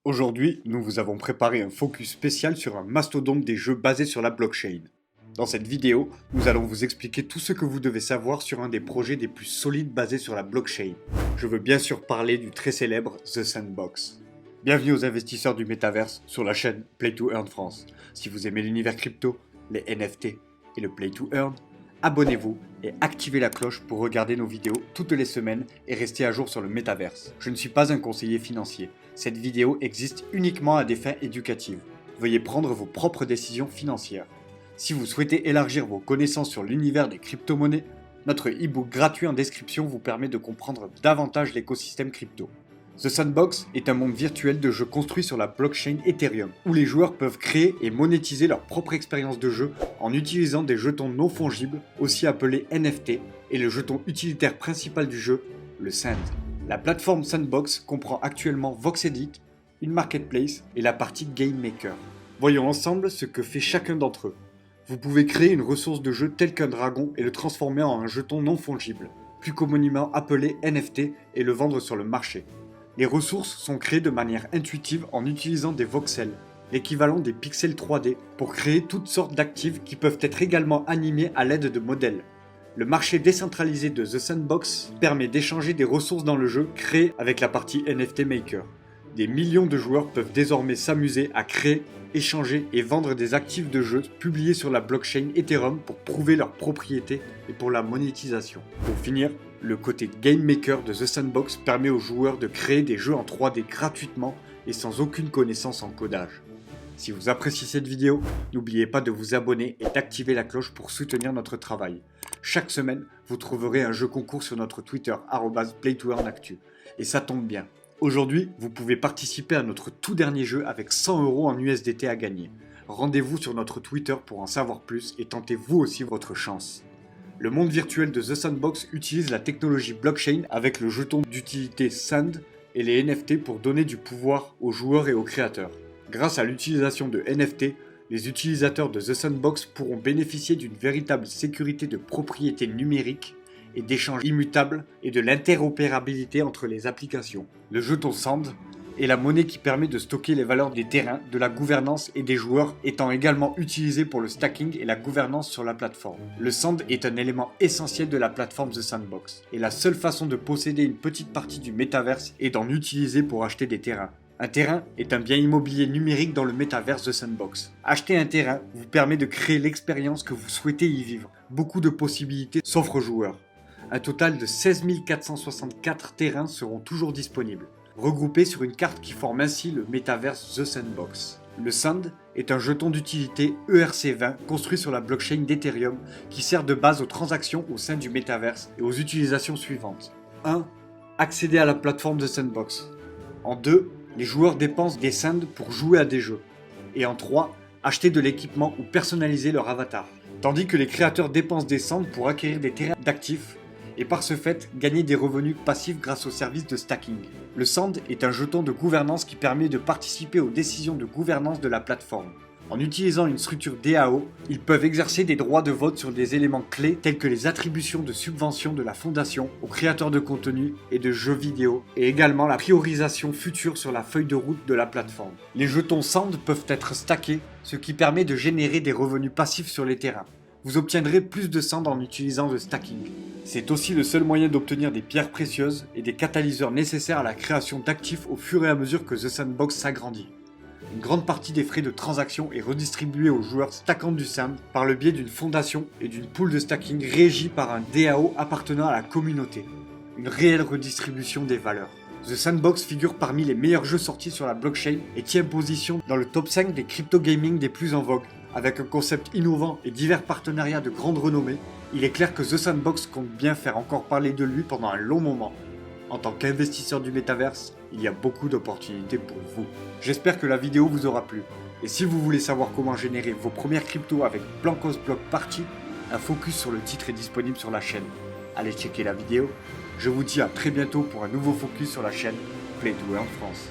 Aujourd'hui, nous vous avons préparé un focus spécial sur un mastodonte des jeux basés sur la blockchain. Dans cette vidéo, nous allons vous expliquer tout ce que vous devez savoir sur un des projets les plus solides basés sur la blockchain. Je veux bien sûr parler du très célèbre The Sandbox. Bienvenue aux investisseurs du métaverse sur la chaîne Play to Earn France. Si vous aimez l'univers crypto, les NFT et le Play to Earn, abonnez-vous et activez la cloche pour regarder nos vidéos toutes les semaines et rester à jour sur le métaverse. Je ne suis pas un conseiller financier. Cette vidéo existe uniquement à des fins éducatives. Veuillez prendre vos propres décisions financières. Si vous souhaitez élargir vos connaissances sur l'univers des crypto-monnaies, notre e-book gratuit en description vous permet de comprendre davantage l'écosystème crypto. The Sandbox est un monde virtuel de jeux construit sur la blockchain Ethereum, où les joueurs peuvent créer et monétiser leur propre expérience de jeu en utilisant des jetons non fongibles, aussi appelés NFT, et le jeton utilitaire principal du jeu, le Sand. La plateforme Sandbox comprend actuellement VoxEdit, une marketplace et la partie Game Maker. Voyons ensemble ce que fait chacun d'entre eux. Vous pouvez créer une ressource de jeu telle qu'un dragon et le transformer en un jeton non fongible, plus communément appelé NFT, et le vendre sur le marché. Les ressources sont créées de manière intuitive en utilisant des voxels, l'équivalent des pixels 3D, pour créer toutes sortes d'actifs qui peuvent être également animés à l'aide de modèles. Le marché décentralisé de The Sandbox permet d'échanger des ressources dans le jeu créées avec la partie NFT Maker. Des millions de joueurs peuvent désormais s'amuser à créer, échanger et vendre des actifs de jeu publiés sur la blockchain Ethereum pour prouver leur propriété et pour la monétisation. Pour finir, le côté Game Maker de The Sandbox permet aux joueurs de créer des jeux en 3D gratuitement et sans aucune connaissance en codage. Si vous appréciez cette vidéo, n'oubliez pas de vous abonner et d'activer la cloche pour soutenir notre travail. Chaque semaine, vous trouverez un jeu concours sur notre Twitter @playtoearnactu. Et ça tombe bien. Aujourd'hui, vous pouvez participer à notre tout dernier jeu avec 100 € en USDT à gagner. Rendez-vous sur notre Twitter pour en savoir plus et tentez vous aussi votre chance. Le monde virtuel de The Sandbox utilise la technologie blockchain avec le jeton d'utilité Sand et les NFT pour donner du pouvoir aux joueurs et aux créateurs. Grâce à l'utilisation de NFT, les utilisateurs de The Sandbox pourront bénéficier d'une véritable sécurité de propriété numérique et d'échanges immutables et de l'interopérabilité entre les applications. Le jeton Sand est la monnaie qui permet de stocker les valeurs des terrains, de la gouvernance et des joueurs, étant également utilisé pour le stacking et la gouvernance sur la plateforme. Le Sand est un élément essentiel de la plateforme The Sandbox, et la seule façon de posséder une petite partie du métaverse est d'en utiliser pour acheter des terrains. Un terrain est un bien immobilier numérique dans le métaverse The Sandbox. Acheter un terrain vous permet de créer l'expérience que vous souhaitez y vivre. Beaucoup de possibilités s'offrent aux joueurs. Un total de 16 464 terrains seront toujours disponibles, regroupés sur une carte qui forme ainsi le métaverse The Sandbox. Le Sand est un jeton d'utilité ERC20 construit sur la blockchain d'Ethereum qui sert de base aux transactions au sein du métaverse et aux utilisations suivantes. 1. Accéder à la plateforme The Sandbox. En 2. Les joueurs dépensent des Sand pour jouer à des jeux. Et en 3. Acheter de l'équipement ou personnaliser leur avatar. Tandis que les créateurs dépensent des Sand pour acquérir des terrains d'actifs et par ce fait gagner des revenus passifs grâce au service de stacking. Le Sand est un jeton de gouvernance qui permet de participer aux décisions de gouvernance de la plateforme. En utilisant une structure DAO, ils peuvent exercer des droits de vote sur des éléments clés tels que les attributions de subventions de la fondation aux créateurs de contenu et de jeux vidéo, et également la priorisation future sur la feuille de route de la plateforme. Les jetons Sand peuvent être stackés, ce qui permet de générer des revenus passifs sur les terrains. Vous obtiendrez plus de Sand en utilisant le stacking. C'est aussi le seul moyen d'obtenir des pierres précieuses et des catalyseurs nécessaires à la création d'actifs au fur et à mesure que The Sandbox s'agrandit. Une grande partie des frais de transaction est redistribuée aux joueurs stackant du Sand par le biais d'une fondation et d'une pool de stacking régie par un DAO appartenant à la communauté. Une réelle redistribution des valeurs. The Sandbox figure parmi les meilleurs jeux sortis sur la blockchain et tient position dans le top 5 des crypto gaming des plus en vogue. Avec un concept innovant et divers partenariats de grande renommée, il est clair que The Sandbox compte bien faire encore parler de lui pendant un long moment. En tant qu'investisseur du métaverse, il y a beaucoup d'opportunités pour vous. J'espère que la vidéo vous aura plu. Et si vous voulez savoir comment générer vos premières cryptos avec Blankos Block Party, un focus sur le titre est disponible sur la chaîne. Allez checker la vidéo. Je vous dis à très bientôt pour un nouveau focus sur la chaîne Play to Earn France.